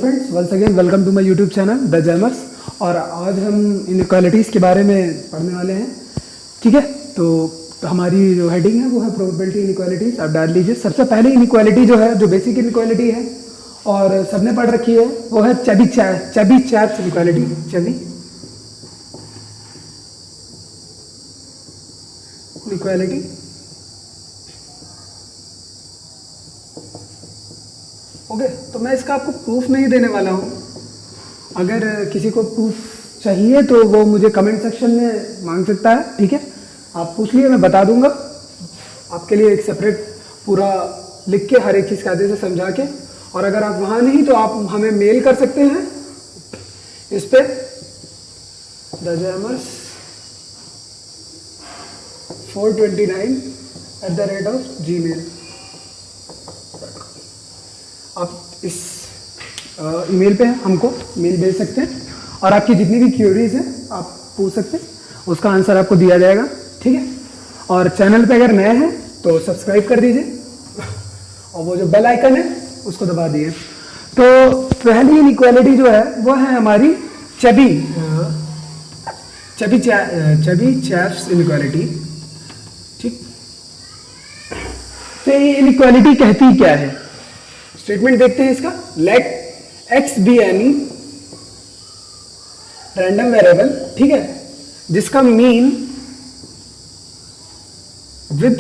Friends, once again welcome to my YouTube channel the Jammers. और आज हम inequalities के बारे में पढ़ने वाले हैं। ठीक है, तो हमारी जो हेडिंग है वो है प्रोबेबिलिटी इनइक्वालिटीज़। आप डाल लीजिए। सबसे पहले इनइक्वालिटी जो है, जो बेसिक इनइक्वालिटी है और सबने पढ़ रखी है, वो है चेबी-चैप्स इनइक्वालिटी। चेबी इनइक्वालिटी। ओके, तो मैं इसका आपको प्रूफ नहीं देने वाला हूँ। अगर किसी को प्रूफ चाहिए तो वो मुझे कमेंट सेक्शन में मांग सकता है। ठीक है, आप पूछ लिए, मैं बता दूंगा आपके लिए एक सेपरेट पूरा लिख के, हर एक चीज़ कायदे से समझा के। और अगर आप वहाँ नहीं तो आप हमें मेल कर सकते हैं इस पे thejammers429@gmail। आप इस ईमेल पे हमको मेल भेज सकते हैं और आपकी जितनी भी क्वेरीज हैं आप पूछ सकते हैं, उसका आंसर आपको दिया जाएगा। ठीक है, और चैनल पे अगर नए हैं तो सब्सक्राइब कर दीजिए और वो जो बेल आइकन है उसको दबा दिए। तो पहली इनइक्वालिटी जो है वो है हमारी चेबी-चैप्स इनइक्वालिटी। ठीक, तो ये इनइक्वालिटी कहती क्या है? स्टेटमेंट देखते हैं इसका। Let X be any random variable, ठीक है, जिसका mean with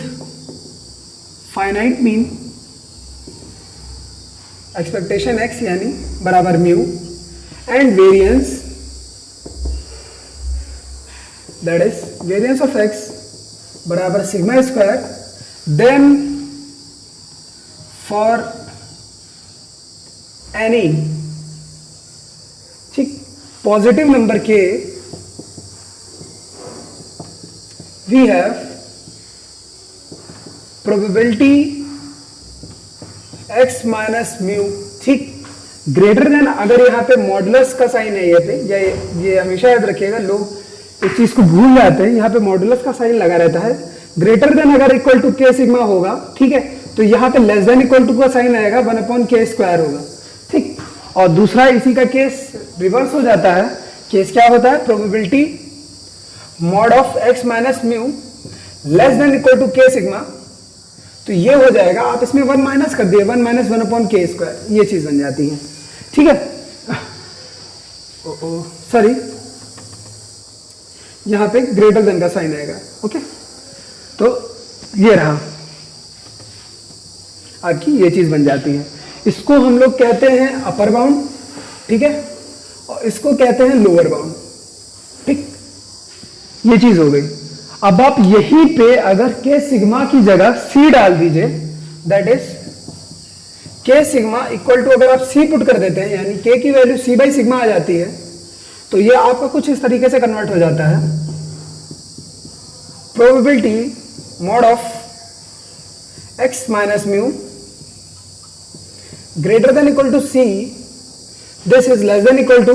finite mean expectation X यानी बराबर mu and variance that is variance of X बराबर sigma square, then for any ठीक positive number K we have probability x minus mu. ठीक, greater than, अगर यहां पे मॉडुलस का sign है ये पे, ये हमेशा याद रखिएगा, लोग इस चीज को भूल जाते हैं। यहां पे मॉडुलस का साइन लगा रहता है। ग्रेटर देन अगर इक्वल टू के सिग्मा होगा, ठीक है, तो यहां पे लेस देन इक्वल टू का साइन आएगा, 1/k² होगा। ठीक, और दूसरा इसी का केस रिवर्स हो जाता है। केस क्या होता है? Probability mod of x minus mu less than equal to के सिग्मा, तो ये हो जाएगा, आप इसमें 1 माइनस कर दिए, 1 माइनस 1/k², ये चीज बन जाती है। ठीक है, सॉरी, यहां पे ग्रेटर देन का साइन आएगा। ओके, तो ये रहा आपकी, ये चीज बन जाती है। इसको हम लोग कहते हैं अपर बाउंड, ठीक है, और इसको कहते हैं लोअर बाउंड। ठीक, ये चीज हो गई। अब आप यहीं पे अगर के सिग्मा की जगह सी डाल दीजिए, दैट इज के सिग्मा इक्वल टू, अगर आप सी पुट कर देते हैं यानी के की वैल्यू सी बाई सिग्मा आ जाती है, तो ये आपका कुछ इस तरीके से कन्वर्ट हो जाता है। Probability mod of X minus mu greater than equal to C, this is less than equal to,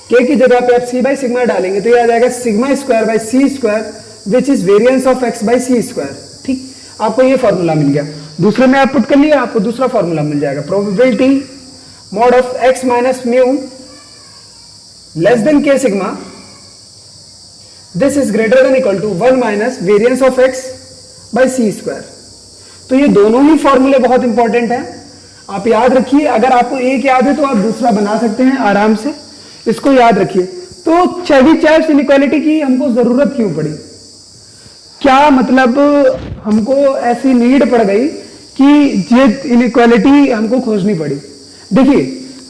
K की जगह पे आप सी बाई सिग्मा डालेंगे तो ये आ जाएगा sigma square by C square which is variance of X by C square. ठीक, आपको ये फॉर्मूला मिल गया। दूसरे में आप पुट कर लिया, आपको दूसरा फॉर्मूला मिल जाएगा। Probability mod of X minus mu less than K sigma, this is greater than equal to 1 minus variance of X by C square. तो ये दोनों ही फॉर्मूले बहुत इंपॉर्टेंट है, आप याद रखिए। अगर आपको एक याद है तो आप दूसरा बना सकते हैं आराम से, इसको याद रखिए। तो चेबी-चैप्स इनइक्वालिटी की हमको जरूरत क्यों पड़ी? क्या मतलब हमको ऐसी नीड पड़ गई कि ये इनइक्वालिटी हमको खोजनी पड़ी? देखिए,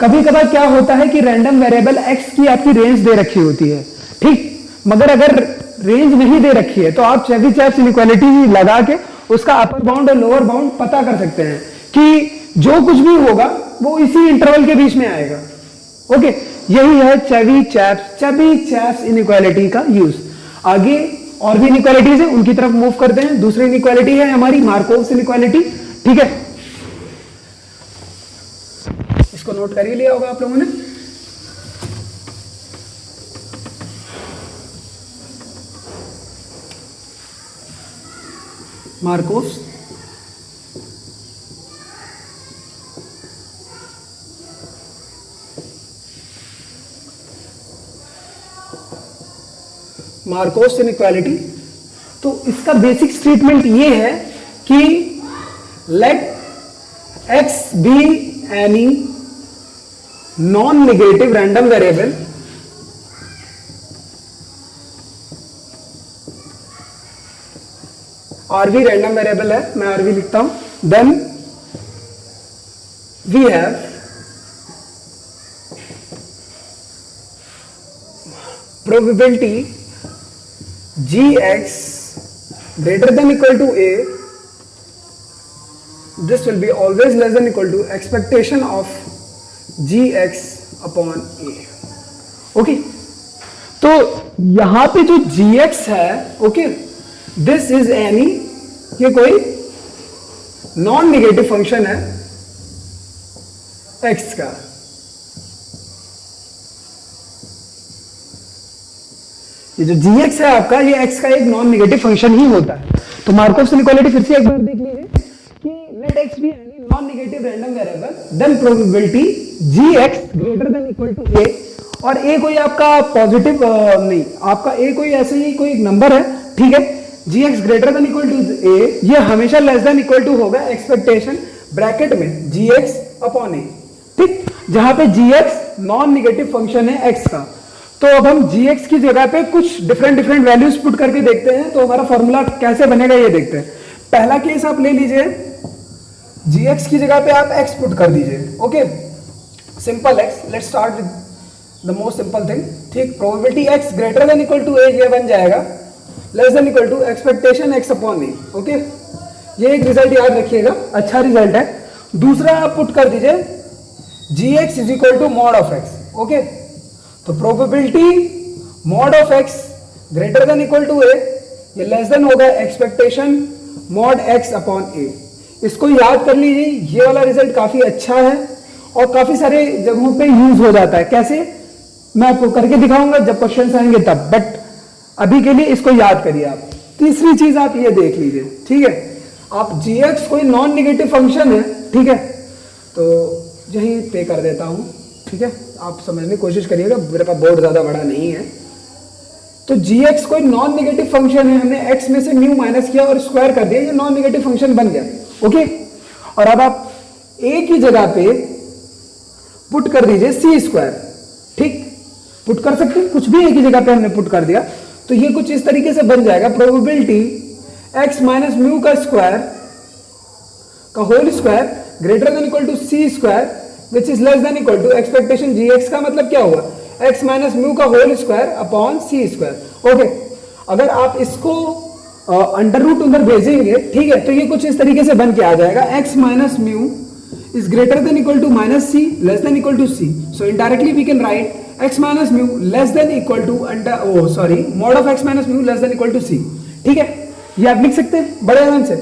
कभी कभार क्या होता है कि रैंडम वेरिएबल एक्स की आपकी रेंज दे रखी होती है, ठीक, मगर अगर रेंज नहीं दे रखी है तो आप चेबी-चैप्स इनइक्वालिटी लगा के उसका अपर बाउंड और लोअर बाउंड पता कर सकते हैं कि जो कुछ भी होगा वो इसी इंटरवल के बीच में आएगा। ओके, यही है चेबी-चैप्स इनइक्वालिटी का यूज। आगे और भी इनइक्वालिटीज है, उनकी तरफ मूव करते हैं। दूसरी इनइक्वालिटी है हमारी मार्कोव्स इनइक्वालिटी। ठीक है, इसको नोट कर ही लिया होगा आप लोगों ने। Markov's Markov's inequality. तो इसका बेसिक स्टेटमेंट ये है कि let x be any non negative random variable RV random variable है, मैं आरवी लिखता हूं। Then we have probability gx greater than equal to a, this will be always less than equal to expectation of gx upon a। Okay, तो यहां पे जो gx है, okay, this is any, ये कोई नॉन नेगेटिव फंक्शन है x का। ये जो gx है आपका, ये x का एक नॉन नेगेटिव फंक्शन ही होता है। तो मार्कोव इनइक्वालिटी फिर से एक बार देख लीजिए कि let x be any non negative random variable, then probability gx greater than equal to a, और a कोई आपका पॉजिटिव नहीं, आपका a कोई ऐसे ही कोई नंबर है, ठीक है। gx greater than equal to a, ये हमेशा लेस देन इक्वल टू होगा एक्सपेक्टेशन ब्रैकेट में gx अपॉन a, ठीक, जहां पे gx नॉन नेगेटिव फंक्शन है x का। तो अब हम gx की जगह पे कुछ डिफरेंट वैल्यूज पुट करके देखते हैं, तो हमारा फॉर्मूला कैसे बनेगा ये देखते हैं। पहला केस आप ले लीजिए, gx की जगह पे आप x पुट कर दीजिए, okay, simple x। Let's start with the most simple thing, ठीक। Probability x greater than equal to a, ये बन जाएगा less than equal to expectation x upon a, okay. ये एक रिजल्ट याद रखिएगा, अच्छा रिजल्ट है। दूसरा आप पुट कर दीजिए gx is equal to mod of x, okay. तो probability mod of x greater than equal to a, ये लेस देन होगा expectation mod x upon a। इसको याद कर लीजिए, ये वाला रिजल्ट काफी अच्छा है और काफी सारे जगहों पे यूज हो जाता है। कैसे, मैं आपको करके दिखाऊंगा जब क्वेश्चन आएंगे तब, बट अभी के लिए इसको याद करिए आप। तीसरी चीज आप ये देख लीजिए, ठीक है। आप gx कोई नॉन नेगेटिव फंक्शन है, ठीक है, तो यही पे कर देता हूं, ठीक है, आप समझने की कोशिश करिएगा, मेरे पास बोर्ड ज्यादा बड़ा नहीं है। तो gx कोई नॉन नेगेटिव फंक्शन है, हमने x में से म्यू माइनस किया और स्क्वायर कर दिया, ये नॉन नेगेटिव फंक्शन बन गया, ओके। और अब आप a की जगह पे पुट कर दीजिए c स्क्वायर, ठीक, पुट कर सकते हैं, कुछ भी a की जगह पे हमने पुट कर दिया, तो ये कुछ इस तरीके से बन जाएगा। प्रोबेबिलिटी x माइनस म्यू का स्क्वायर का whole square greater than equal to c square which is less than equal to expectation gx का मतलब क्या हुआ, x माइनस म्यू का whole square upon c square, okay. अगर आप इसको अंडर रूट उधर भेजेंगे, ठीक है, तो ये कुछ इस तरीके से बन के आ जाएगा, x minus mu is greater than equal to minus c less than equal to c, so indirectly we can write x minus mu less than equal to mod of x minus mu less than equal to c, ठीक है। ये आप लिख सकते हैं बड़े आराम से,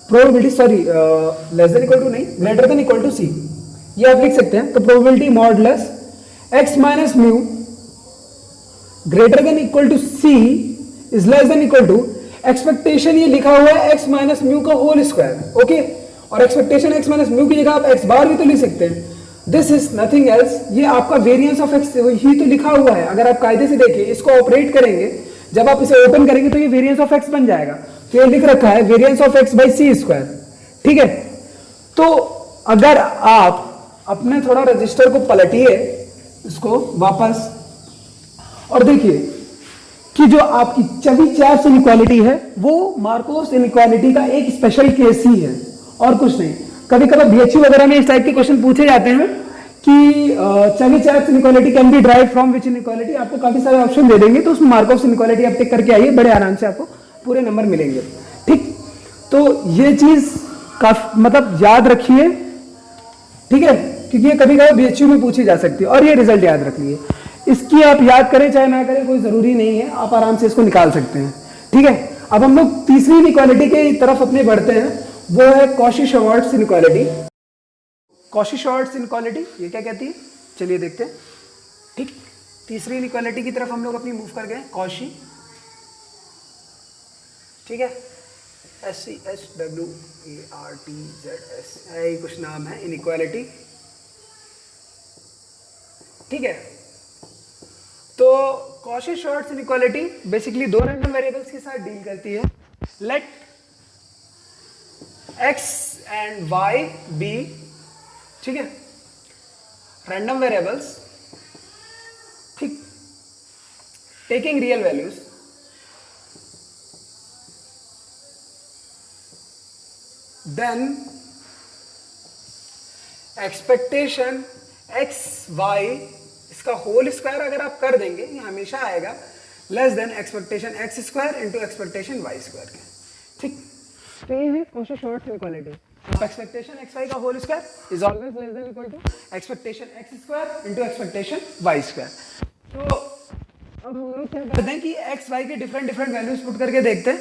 probability less than equal to नहीं, greater than equal to c, ये आप लिख सकते हैं। तो probability modulus x minus mu greater than equal to c is less than equal to expectation, ये लिखा हुआ है x माइनस म्यू का होल स्क्वायर, ओके, और एक्सपेक्टेशन x माइनस म्यू की जगह आप x बार भी तो लिख सकते हैं। दिस इज नथिंग एल्स, ये आपका वेरिएंस ऑफ x ही तो लिखा हुआ है। अगर आप कायदे से देखिए, इसको ऑपरेट करेंगे, जब आप इसे ओपन करेंगे तो ये वेरिएंस ऑफ x बन जाएगा। तो ये लिख रखा है variance of x by c square, ठीक है। तो अगर आप अपने थोड़ा रजिस्टर को पलटिए इसको वापस और देखिए कि जो आपकी चेबीशेव इनइक्वालिटी है वो मार्कोव इनइक्वालिटी का एक स्पेशल केस ही है और कुछ नहीं। कभी कभी बीएचयू वगैरह में इस टाइप के क्वेश्चन पूछे जाते हैं कि Chebyshev inequality can be drive from which inequality, आपको काफी सारे ऑप्शन दे देंगे, तो उसमें मार्कोव इनइक्वालिटी आप टिक करके आइए, बड़े आराम से आपको पूरे नंबर मिलेंगे, ठीक। तो ये चीज काफी मतलब याद रखिए, ठीक है, क्योंकि ये कभी कभी बीएचयू में पूछी जा सकती है। और ये रिजल्ट याद रखिए, इसकी आप याद करें चाहे ना करें कोई जरूरी नहीं है, आप आराम से इसको निकाल सकते हैं, ठीक है। अब हम लोग तीसरी इनइक्वालिटी की तरफ अपने बढ़ते हैं, वो है कॉशी-श्वार्ट्ज इनइक्वालिटी। कॉशी-श्वार्ट्ज इनइक्वालिटी ये क्या कहती है, चलिए देखते हैं, ठीक। तीसरी इनइक्वालिटी की तरफ हम लोग अपनी मूव कर गए, कॉशी, ठीक है, SCHWARTZS यही कुछ नाम है इनइक्वालिटी, ठीक है। तो कॉची-श्वार्ट्ज इनइक्वालिटी बेसिकली दो रैंडम वेरिएबल्स के साथ डील करती है. Let x and y be, ठीक है, रैंडम वेरिएबल्स, ठीक, taking real values. Then expectation x y इसका होल स्क्वायर अगर आप कर देंगे, ये हमेशा आएगा less than expectation x square into expectation y square के. ठीक, तो ये है Cauchy Schwarz inequality. Expectation x y का whole square is always less than equal to expectation x square into expectation y square. तो अब हम लोग क्या करते हैं कि x y के डिफरेंट वैल्यूज पुट करके देखते हैं,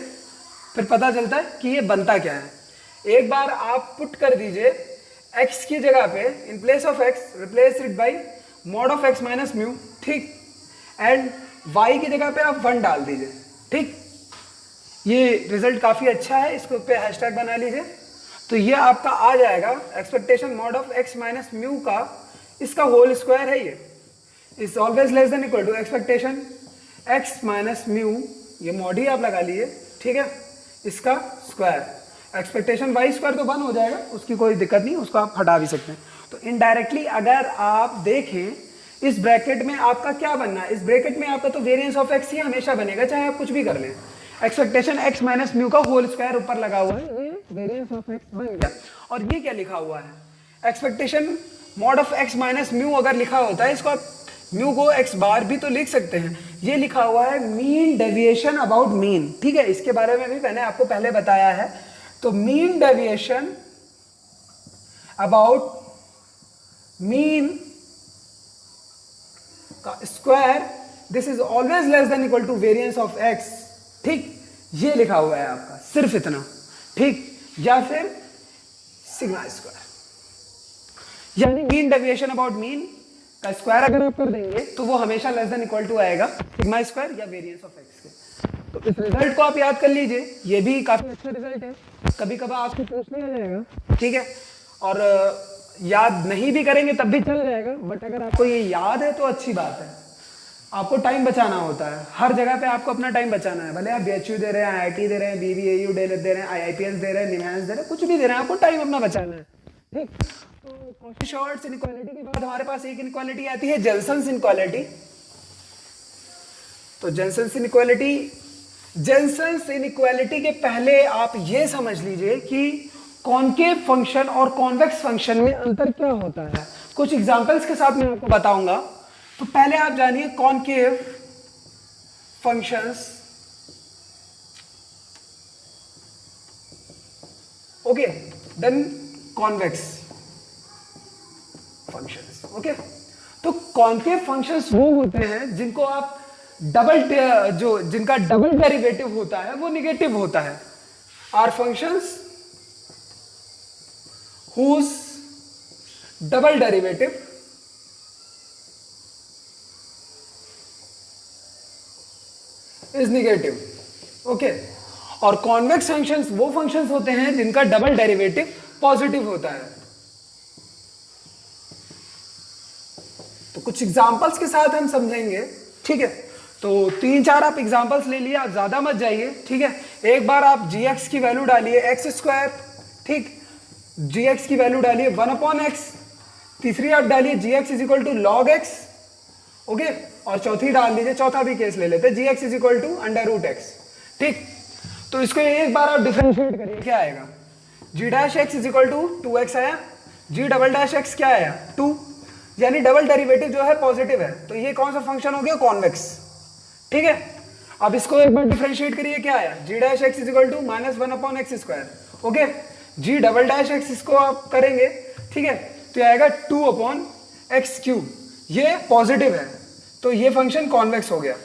फिर पता चलता है कि ये बनता क्या है. एक बार आप पुट कर दीजिए x की जगह पे, in place of x replace it by mod of x minus mu, ठीक, एंड y की जगह पे आप 1 डाल दीजिए. ठीक, ये रिजल्ट काफ़ी अच्छा है, इसको पे हैशटैग बना लीजिए. तो ये आपका आ जाएगा expectation mod of x minus mu का, इसका होल स्क्वायर है, ये is always less than equal to expectation x minus mu, ये मॉड ही आप लगा लीजिए, ठीक है, इसका स्क्वायर. एक्सपेक्टेशन y स्क्वायर तो 1 हो जाएगा, उसकी कोई दिक्कत नहीं, उसको आप हटा भी सकते हैं. तो इनडायरेक्टली अगर आप देखें इस ब्रैकेट में आपका क्या बनना है, इस ब्रैकेट में आपका तो वेरिएंस ऑफ x ही हमेशा बनेगा, चाहे आप कुछ भी कर लें. एक्सपेक्टेशन x माइनस म्यू का होल स्क्वायर ऊपर लगा हुआ है, ये वेरिएंस ऑफ x बन गया. और ये क्या लिखा हुआ है, expectation mod of x minus mu अगर लिखा होता है, इसको आप म्यू को x बार भी तो लिख सकते हैं. ये लिखा हुआ है मीन डेविएशन अबाउट मीन. ठीक है, इसके बारे में भी मैंने आपको पहले बताया है. तो मीन डेविएशन अबाउट मीन का square, this is always less than equal to variance of x. ठीक, ये लिखा हुआ है आपका, सिर्फ इतना. ठीक, या फिर सिग्मा स्क्वायर, यानी मीन डेविएशन अबाउट मीन का स्क्वायर अगर आप कर देंगे तो वो हमेशा लेस देन इक्वल टू आएगा सिग्मा स्क्वायर या वेरिएंस ऑफ x के. तो इस रिजल्ट को आप याद कर लीजिए, ये भी काफी अच्छा रिजल्ट है. कभी कभार आपसे पूछ लिया जाएगा, ठीक है, और याद नहीं भी करेंगे तब भी चल जाएगा, बट अगर आपको ये याद है तो अच्छी बात है. आपको टाइम बचाना होता है, हर जगह पे आपको अपना टाइम बचाना है. भले आप BHU दे रहे हैं, IIT दे रहे हैं, BBAU दे रहे हैं, IIPS दे रहे हैं, निमहांस दे रहे हैं, कुछ भी दे रहे हैं, आपको टाइम अपना बचाना है. ठीक, तो कॉची-श्वार्ट्ज इनइक्वालिटी के बाद हमारे पास एक इनइक्वालिटी आती है जेनसेंस इनइक्वालिटी. तो जेनसेंस इनइक्वालिटी के पहले आप ये समझ लीजिए कि कॉनकेव फंक्शन और कॉन्वेक्स फंक्शन में अंतर क्या होता है. कुछ एग्जांपल्स के साथ मैं आपको बताऊंगा. तो पहले आप जानिए concave functions. Okay, then convex functions. Okay, तो कॉनकेव फंक्शंस वो होते हैं जिनको आप जिनका डबल डेरिवेटिव होता है वो निगेटिव होता है. Are functions whose double derivative is negative. Okay, और कॉन्वेक्स फंक्शंस वो फंक्शंस होते हैं जिनका डबल डेरिवेटिव पॉजिटिव होता है. तो कुछ एग्जांपल्स के साथ हम समझेंगे. ठीक है, तो 3-4 आप एग्जांपल्स ले लिए, आप ज्यादा मत जाइए. ठीक है, एक बार आप gx की वैल्यू डालिए x स्क्वायर. ठीक, gx की वैल्यू डालिए 1/x. तीसरी आप डालिए gx is equal to log x. Okay, और चौथी डाल दीजिए, चौथा भी केस ले लेते हैं, gx is equal to √x. ठीक, तो इसको एक बार आप डिफरेंशिएट करिए, क्या आएगा, g' is equal to 2x आया, g'' क्या आया 2, यानी डबल डेरिवेटिव जो है पॉजिटिव है. तो ये कौन सा फंक्शन हो गया, कॉन्वेक्स. ठीक है, अब इसको एक बार डिफरेंशिएट करिए, क्या आया, g' is equal to -1/x square. Okay, g'' इसको आप करेंगे, ठीक है, तो आएगा 2/x³. ये पॉजिटिव है, तो ये फंक्शन कॉन्वेक्स हो गया.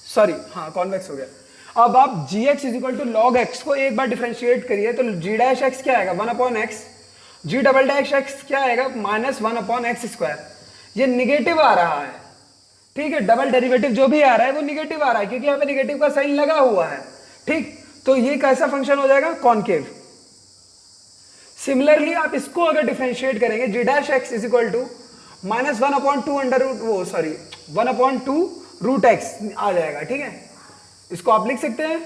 सॉरी, हाँ कॉन्वेक्स हो गया. अब आप gx is equal to log x को एक बार डिफरेंशिएट करिए, तो g' क्या आएगा 1/x, g'' क्या आएगा -1/x². ये निगेटिव आ रहा है. ठीक है, डबल डेरिवेटिव जो भी आ रहा है वो निगेटिव आ रहा है, क्योंकि यहाँ पे निगेटिव का साइन लगा हुआ है. ठीक, तो ये कैसा फंक्शन हो जाएगा, कॉनकेव. सिमिलरली आप इसको अगर डिफरेंशिएट करेंगे, g' is equal to -1/2 under root, वो सॉरी 1/2 √x आ जाएगा, ठीक है। इसको आप लिख सकते हैं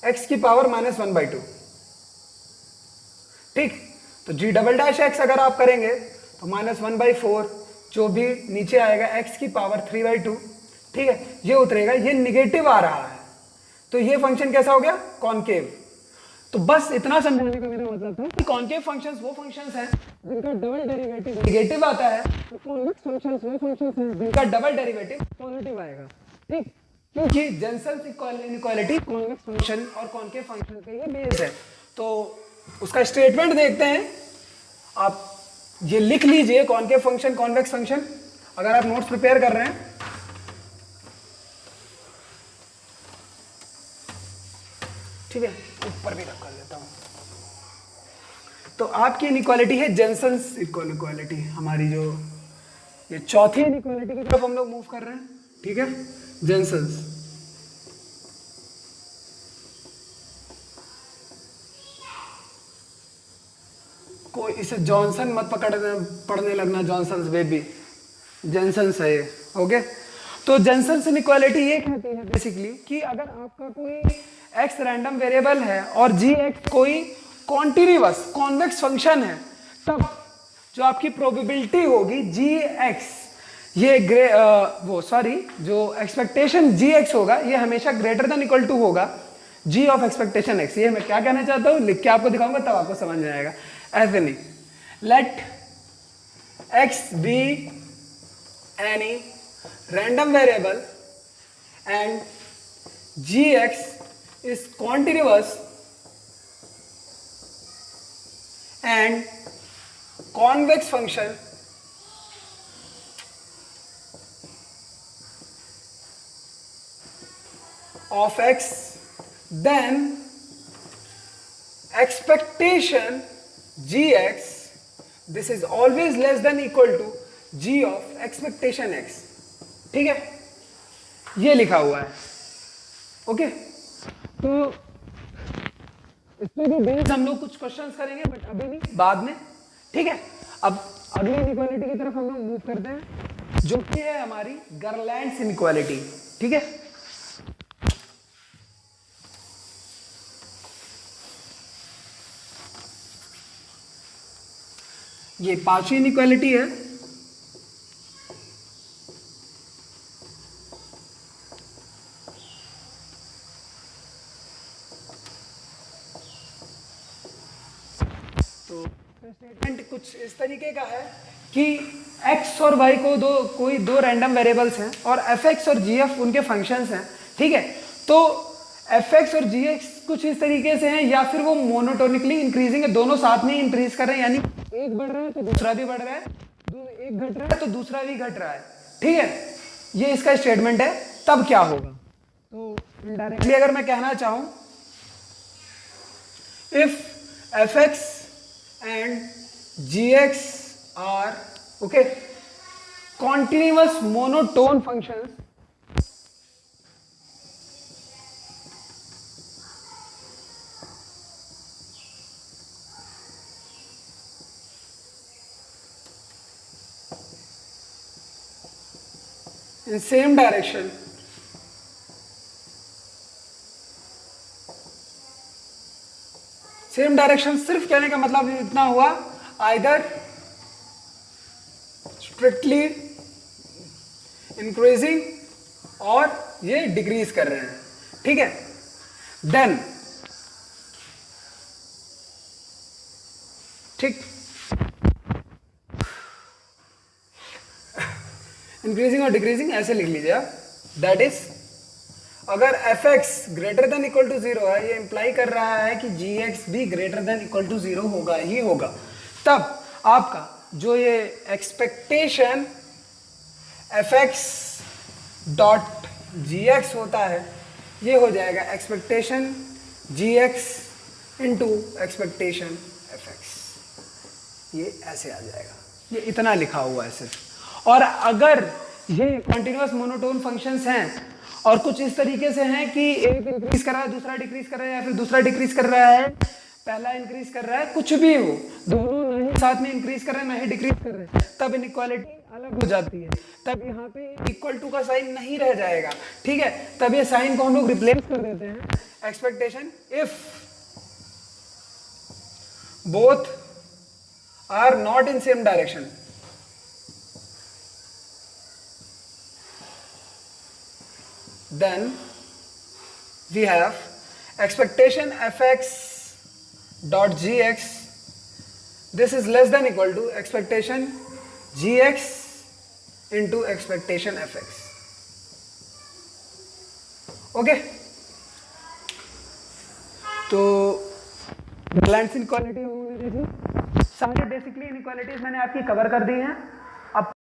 x की पावर -1/2, ठीक। तो g" अगर आप करेंगे तो -1/4, जो भी नीचे आएगा x की पावर 3/2, ठीक है, ये उतरेगा, ये निगेटिव आ रहा है, तो ये फंक्शन कैसा हो गया, कॉनकेव। तो बस इतना समझाने का मेरा मतलब था कि कॉनकेव फंक्शंस वो फंक्शंस हैं जिनका डबल डेरिवेटिव नेगेटिव आता है, तो कॉन्वेक्स फंक्शंस वो फंक्शंस हैं जिनका डबल डेरिवेटिव पॉजिटिव आएगा, ठीक। क्योंकि जेनसेल्स इनइक्वालिटी कॉन्वेक्स फंक्शन और कॉनकेव फंक्शन पे ये बेस्ड है। तो उसका स्टेटमेंट देखते हैं, आप ये लिख लीजिए, कॉनकेव फंक्शन कॉन्वेक्स फंक्शन, अगर आप नोट्स प्रिपेयर कर रहे हैं। ठीक है, ऊपर भी रख कर लेता हूं। तो आपकी इनइक्वालिटी है जेनसेल्स इनइक्वालिटी, हमारी जो ये चौथी इनइक्वालिटी की तरफ हम लोग मूव कर रहे हैं, ठीक है, जेनसेल्स। कोई इसे जॉनसन मत पढ़ने लगना, जॉनसन्स बेबी, जेनसेल्स है ये, ओके। तो जेनसेल्स इनइक्वालिटी ये कहती है बेसिकली कि अगर आपका कोई x रैंडम वेरिएबल है और gx कोई कॉन्टिन्यूअस कॉन्वेक्स फंक्शन है, तब जो आपकी प्रोबेबिलिटी होगी gx, ये जो एक्सपेक्टेशन gx होगा ये हमेशा ग्रेटर देन इक्वल टू होगा g ऑफ एक्सपेक्टेशन x। ये मैं क्या कहना चाहता हूँ लिख के आपको दिखाऊंगा, तब आपको समझ में आएगा। ऐसे नहीं, let x be any random variable and gx is continuous and convex function of x, then expectation gx, this is always less than equal to g of expectation x, ठीक है, ये लिखा हुआ है, ओके। तो इस पे भी बेस्ड हम लोग कुछ क्वेश्चंस करेंगे, बट अभी नहीं, बाद में, ठीक है। अब अगली इनइक्वालिटी की तरफ हम लोग मूव करते हैं, जो कि है हमारी गर्लैंड्स इनइक्वालिटी, ठीक है। ये पांचवी इनइक्वालिटी है। स्टेटमेंट कुछ इस तरीके का है कि x और y को कोई दो रैंडम वेरिएबल्स हैं और fx और gf उनके फंक्शंस हैं, ठीक है। तो fx और gx कुछ इस तरीके से हैं, या फिर वो मोनोटोनिकली इंक्रीजिंग है, दोनों साथ में इंक्रीज कर रहे हैं, यानी एक बढ़ रहा है तो दूसरा भी बढ़ रहा है, एक घट रहा है तो दूसरा भी घट रहा है, ठीक है। ये इसका स्टेटमेंट है। तब क्या होगा, तो इनडायरेक्टली अगर मैं कहना चाहूं, if fx and gx are okay continuous monotone functions, in same direction, same direction, सिर्फ कहने का मतलब इतना हुआ, आइदर स्ट्रिक्टली इंक्रीजिंग और ये डिक्रीज कर रहे हैं, ठीक है। देन ठीक, इंक्रीजिंग और डिक्रीजिंग ऐसे लिख लीजिए आप। दैट इज अगर fx greater than equal to 0 है, ये इंप्लाई कर रहा है कि gx भी ग्रेटर देन इक्वल टू 0 होगा ही होगा, तब आपका जो ये एक्सपेक्टेशन fx डॉट gx होता है, ये हो जाएगा expectation gx into expectation fx, ये ऐसे आ जाएगा। ये इतना लिखा हुआ है सिर्फ। और अगर ये कंटिन्यूअस मोनोटोन फंक्शंस हैं और कुछ इस तरीके से हैं कि एक इंक्रीज कर रहा है, दूसरा डिक्रीज कर रहा है, या फिर दूसरा डिक्रीज कर रहा है, पहला इंक्रीज कर रहा है, कुछ भी हो, दोनों नहीं साथ में इंक्रीज कर रहे हैं ना ही डिक्रीज कर रहे हैं, तब इनइक्वालिटी अलग हो जाती है, तब यहाँ पे इक्वल टू का साइन नहीं रह जाएगा, ठीक है। तब ये साइन को हम लोग रिप्लेस कर देते हैं expectation if both are not in same direction. Then we have expectation fx dot gx, this is less than equal to expectation gx into expectation fx, okay. तो बैलेंस इनइक्वालिटी हमने देखी, सारे बेसिकली इनइक्वालिटीज मैंने आपकी cover कर दी हैं। अब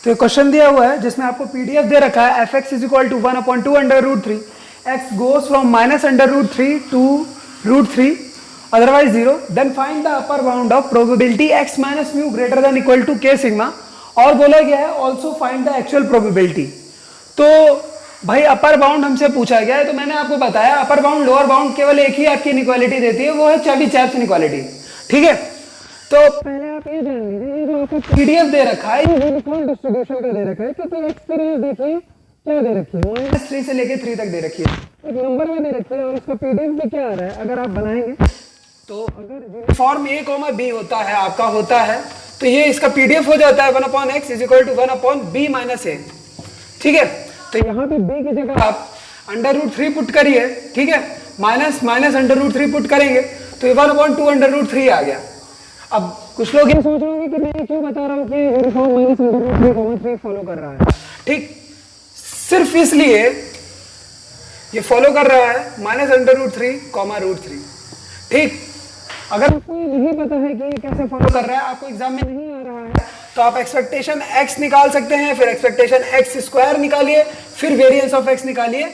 तो ये क्वेश्चन दिया हुआ है जिसमें आपको पीडीएफ दे रखा है f x is equal to 1/2 under root 3, x goes from minus under root 3 to root 3 otherwise 0, then find the upper bound of probability x minus mu greater than equal to के sigma, और बोला गया है also find the actual probability. तो भाई upper bound हमसे पूछा गया है, तो मैंने आपको बताया अपर बाउंड लोअर बाउंड केवल एक ही आपकी इनइक्वालिटी देती है, वो है चैबी-चैप्स इनइक्वालिटी, ठीक है। तो पहले आप ये जान लीजिए, ये जो आपको पीडीएफ दे रखा है ये यूनिफॉर्म डिस्ट्रीब्यूशन का दे रखा है, क्योंकि एक्स की रेंज देखिए क्या दे रखी है, -3 से लेके 3 तक दे रखी है, एक नंबर में दे रखी है, और उसका पीडीएफ भी क्या आ रहा है, अगर आप बनाएंगे तो अगर यूनिफॉर्म a, b होता है आपका होता है, तो ये इसका पीडीएफ हो जाता है 1/x is equal to 1/b minus a, ठीक है। तो यहाँ पे b की जगह आप अंडर रूट 3 पुट करिए, ठीक है, minus minus under root 3 put करेंगे तो ये 1/2 अंडर रूट 3 आ गया। अब कुछ लोग ये सोच रहे होंगे कि मैं क्यों बता रहा हूँ कि uniform minus under root 3 follow कर रहा है, ठीक, सिर्फ इसलिए ये फॉलो कर रहा है माइनस अंडर रूट 3 रूट 3, ठीक। अगर आपको ये नहीं पता है कि ये कैसे फॉलो कर रहा है, आपको एग्जाम में नहीं आ रहा है, तो आप एक्सपेक्टेशन x निकाल सकते हैं, फिर एक्सपेक्टेशन x स्क्वायर निकालिए, फिर वेरिएंस ऑफ x निकालिए,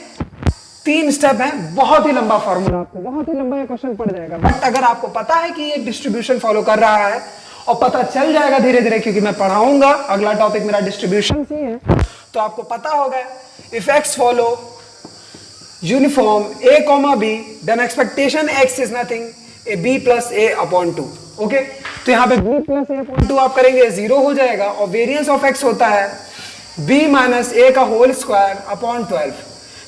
3 स्टेप है, बहुत ही लंबा फॉर्मूला, आपको बहुत ही लंबा ये क्वेश्चन पड़ जाएगा। बट अगर आपको पता है कि ये डिस्ट्रीब्यूशन फॉलो कर रहा है, और पता चल जाएगा धीरे धीरे क्योंकि मैं पढ़ाऊंगा, अगला टॉपिक मेरा डिस्ट्रीब्यूशन से है, तो आपको पता होगा if x follow uniform a, b, then expectation x is nothing a b plus a upon 2, okay. तो यहाँ पे b प्लस a अपॉन 2 आप करेंगे 0 हो जाएगा, और वेरिएंस ऑफ x होता है b माइनस a का होल स्क्वायर अपॉन 12।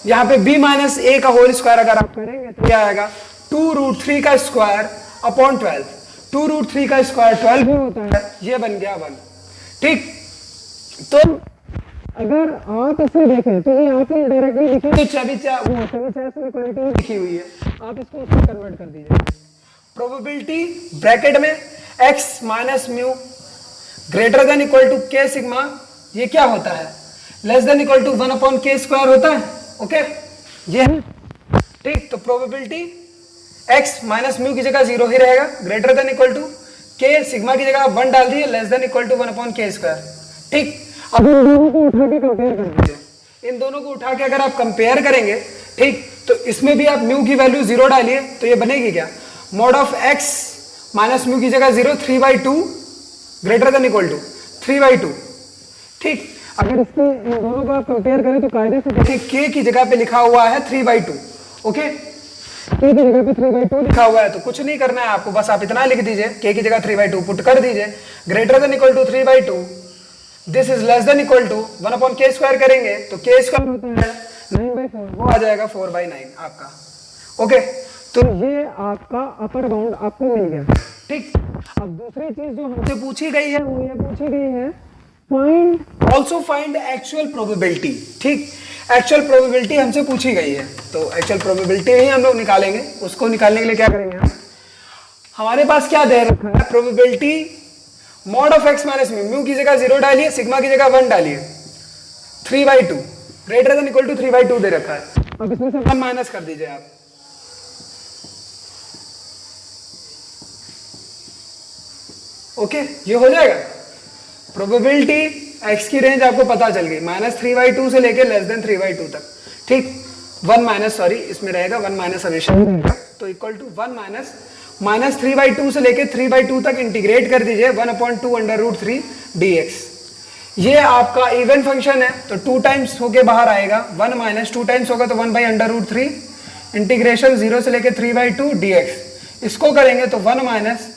यहाँ पे b माइनस a का होल स्क्वायर अगर आप करेंगे तो क्या आएगा 2√3 का स्क्वायर अपॉन 12, 2√3 का स्क्वायर 12 ही होता है, ये बन गया 1, ठीक। तो अगर आप इसे देखें तो ये आपने डायरेक्टली लिखी तो चैबी-चैप्स लिखी हुई है, आप इसको उसमें कन्वर्ट कर दीजिए। प्रोबेबिलिटी ब्रैकेट में x minus mu greater than equal to के सिग्मा, ये क्या होता है, less than equal to 1/k square होता है, ओके, ये है, ठीक। तो प्रोबेबिलिटी x माइनस म्यू की जगह 0 ही रहेगा, ग्रेटर देन इक्वल टू के सिग्मा की जगह 1 डाल दिए, less than equal to 1/k square, ठीक। अब इन दोनों को उठा के कंपेयर कर दीजिए, इन दोनों को उठा के अगर आप कंपेयर करेंगे, ठीक, तो इसमें भी आप म्यू की वैल्यू 0 डालिए, तो ये बनेगी क्या, mod of x minus mu की जगह 0 3/2 ग्रेटर देन इक्वल टू 3/2, ठीक। अगर इसके इन दोनों को आप कंपेयर करें तो कायदे से देखिए k की जगह पे लिखा हुआ है 3/2, ओके, k की जगह पे 3/2 लिखा हुआ है, तो कुछ नहीं करना है आपको, बस आप इतना लिख दीजिए k की जगह 3/2 पुट कर दीजिए, greater than equal to 3/2, this is less than equal to 1/k square करेंगे तो k स्क्वायर होता है 9/4, वो आ जाएगा 4/9 आपका, ओके। तो ये आपका अपर बाउंड आपको मिल गया, ठीक। अब दूसरी चीज जो हमसे पूछी गई है वो ये पूछी गई है find also find actual probability, ठीक। एक्चुअल प्रोबेबिलिटी हमसे पूछी गई है, तो एक्चुअल प्रोबेबिलिटी ही हम लोग निकालेंगे। उसको निकालने के लिए क्या करेंगे हम, हमारे पास क्या दे रखा है, probability mod of x minus mu, mu की जगह 0 डालिए, सिग्मा की जगह 1 डालिए, 3/2 ग्रेटर देन इक्वल टू 3/2 दे रखा है। अब इसमें से 1 माइनस कर दीजिए आप, ओके, ये हो जाएगा। प्रोबेबिलिटी x की रेंज आपको पता चल गई, -3/2 से लेके लेस देन 3/2 तक, ठीक। 1 माइनस, सॉरी इसमें रहेगा 1 माइनस हमेशा रहेगा, तो इक्वल टू 1 माइनस 3/2 से लेके 3/2 तक इंटीग्रेट कर दीजिए 1/2 अंडर रूट 3 dx। ये आपका इवन फंक्शन है तो 2 टाइम्स होके बाहर आएगा, 1 माइनस 2 टाइम्स होगा तो 1/√3 इंटीग्रेशन 0 से लेके 3/2 dx। इसको करेंगे तो 1 माइनस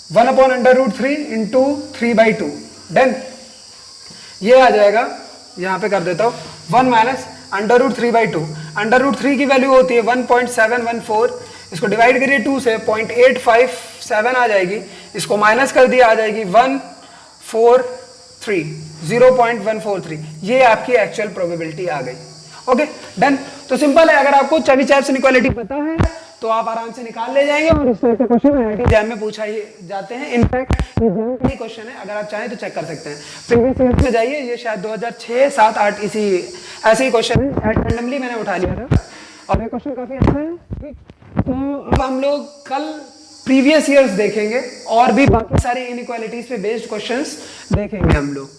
1/√3 इंटू 3/2 डन। ये आ जाएगा, यहाँ पे कर देता हूँ 1 माइनस √3/2। √3 की वैल्यू होती है 1.714, इसको डिवाइड करिए 2 से 0.857 आ जाएगी, इसको माइनस कर दिया आ जाएगी 0.143। ये आपकी एक्चुअल प्रोबेबिलिटी आ गई। Okay done. तो सिंपल है, अगर आपको चेबीशेव इनइक्वालिटी पता है तो आप आराम से निकाल ले जाएंगे और इस तरह के क्वेश्चन आईआईटी एग्जाम में पूछा जाते हैं। इनफैक्ट ये क्वेश्चन है, अगर आप चाहें तो चेक कर सकते हैं। प्रीवियस ईयर में जाइए, ये शायद 2006, 7, 8 इसी ऐसे ही क्वेश्चन है, रैंडमली मैंने उठा लिया था और ये क्वेश्चन काफी अच्छा है। ठीक, तो अब हम लोग कल प्रीवियस ईयर्स देखेंगे और भी बाकी सारी इनइक्वालिटीज पे बेस्ड क्वेश्चंस देखेंगे हम लोग।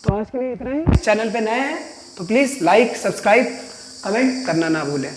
तो आज के लिए इतना ही। चैनल पे नए हैं तो प्लीज लाइक, सब्सक्राइब, कमेंट करना ना भूलें।